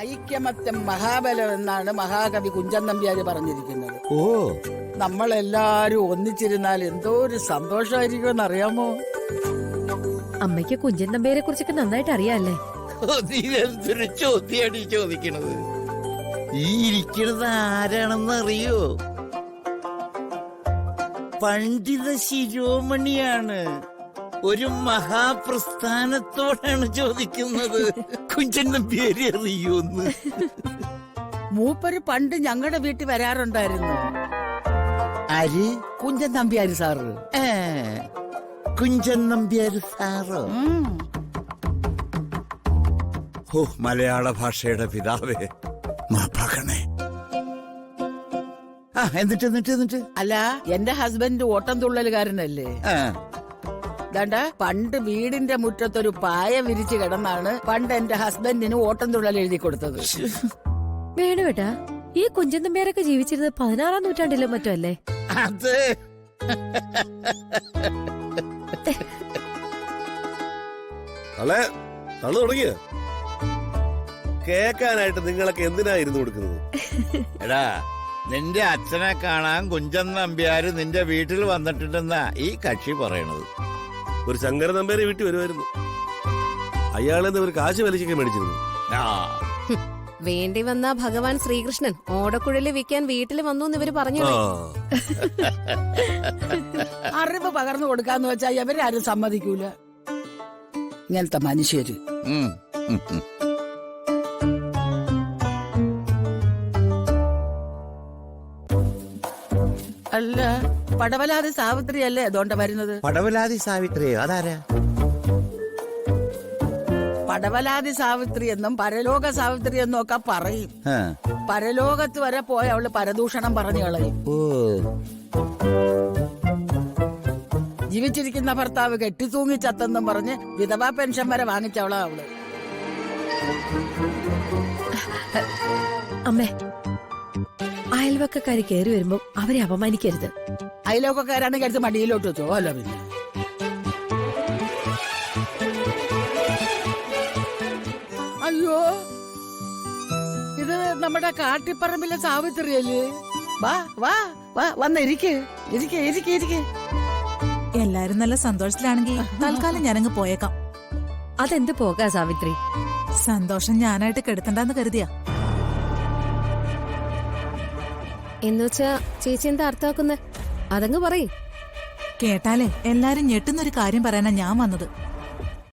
ഐക്യമത്യം മഹാബലം എന്നാണ് മഹാകവി കുഞ്ചൻ നമ്പ്യാര് പറഞ്ഞിരിക്കുന്നത്. ഓ, നമ്മളെല്ലാരും ഒന്നിച്ചിരുന്നാൽ എന്തോ ഒരു സന്തോഷമായിരിക്കുമെന്ന് അറിയാമോ? അമ്മയ്ക്ക് കുഞ്ചൻ നമ്പ്യാരെ കുറിച്ചൊക്കെ നന്നായിട്ട് അറിയാല്ലേ? നീ എന്തൊരു ചോദ്യാണ് ഈ ചോദിക്കണത്? ഈ ഇരിക്കണത് ആരാണെന്ന് അറിയോ? പണ്ഡിത ശിരോമണിയാണ്. ഒരു മഹാപ്രസ്ഥാനത്തോടാണ് ചോദിക്കുന്നത്. കുഞ്ചൻ നമ്പ്യാരെ അറിയോന്ന്? മൂപ്പര് പണ്ട് ഞങ്ങളുടെ വീട്ടിൽ വരാറുണ്ടായിരുന്നു. ആര്? കുഞ്ചൻ നമ്പ്യാര് സാറ്. കുഞ്ചൻ നമ്പ്യാര് സാറോ? ഓ, മലയാള ഭാഷയുടെ പിതാവേ, മാപ്പാക്കണേ. എന്നിട്ട് അല്ല, എന്റെ ഹസ്ബൻഡ് ഓട്ടം തുള്ളലുകാരനല്ലേ? ദാണ്ട പണ്ട് വീടിന്റെ മുറ്റത്തൊരു പായ വിരിച്ചു കിടന്നാണ് പണ്ട് എന്റെ ഹസ്ബൻഡിന് ഓട്ടം തുള്ളൽ എഴുതി കൊടുത്തത്. വേണുവേട്ടാ, ഈ കുഞ്ചൻ നമ്പ്യാരൊക്കെ ജീവിച്ചിരുന്നത് 16-ാം നൂറ്റാണ്ടിലോ മറ്റോ അല്ലേ? അത് അല്ലേ, തള്ളു തുടങ്ങിയ കേക്കാനായിട്ട് നിങ്ങളൊക്കെ എന്തിനായിരുന്നു കൊടുക്കുന്നത്? എടാ, നിന്റെ അച്ഛനെ കാണാൻ കുഞ്ചൻ നമ്പ്യാര് നിന്റെ വീട്ടിൽ വന്നിട്ടുണ്ടെന്നാ ഈ കക്ഷി പറയണത്. ഒരു ശങ്കര നമ്പേരെ വീട്ടിൽ വരുമായിരുന്നു. അയാളെന്ന് ഒരു കാശ് വലിച്ചൊക്കെ മേടിച്ചിരുന്നു. വേണ്ടി വന്ന ഭഗവാൻ ശ്രീകൃഷ്ണൻ ഓടക്കുഴല് വിൽക്കാൻ വീട്ടിൽ വന്നു എന്ന് ഇവര് പറഞ്ഞു. അറിവ് പകർന്നു കൊടുക്കാന്ന് വെച്ചാ ഇവരാരും സമ്മതിക്കൂല. ഇങ്ങനത്തെ മനുഷ്യര്. അല്ല, പടവലാതി സാവിത്രി അല്ലേ അതുകൊണ്ട് വരുന്നത്? പടവലാതി സാവിത്രിയോ? അതാരാ? പടവലാതി സാവിത്രി എന്നും പരലോക സാവിത്രി എന്നും ഒക്കെ പറയും. പരലോകത്ത് വരെ പോയ അവള് പരദൂഷണം പറഞ്ഞു കളയും. ജീവിച്ചിരിക്കുന്ന ഭർത്താവ് കെട്ടിത്തൂങ്ങി ചത്തെന്നും പറഞ്ഞ് വിധവാ പെൻഷൻ വരെ വാങ്ങിച്ചവളാ അവള്. അമ്മേ, അയൽവക്കക്കാര് കയറി വരുമ്പോ അവരെ അപമാനിക്കരുത്. അയലോക്കാരാണെങ്കിൽ അടുത്ത് മടിയിലോട്ട് വെച്ചോ. അല്ല പിന്നെ അയ്യോ, ഇത് നമ്മുടെ കാട്ടിപ്പറമ്പിലെ സാവിത്രിയല്ലേ? വാ വാ വാ, വന്നിരിക്കെ. എല്ലാരും നല്ല സന്തോഷത്തിലാണെങ്കിൽ തൽക്കാലം ഞാനങ്ങ് പോയേക്കാം. അതെന്ത് പോകാ സാവിത്രി? സന്തോഷം ഞാനായിട്ട് കെടുത്തണ്ടെന്ന് കരുതിയാ. എന്നുവെച്ചാ ചേച്ചി എന്താ അർത്ഥമാക്കുന്നത്? അതങ്ങ് പറയും. കേട്ടാലേ എല്ലാരും ഞെട്ടുന്നൊരു കാര്യം പറയാനാ ഞാൻ വന്നത്.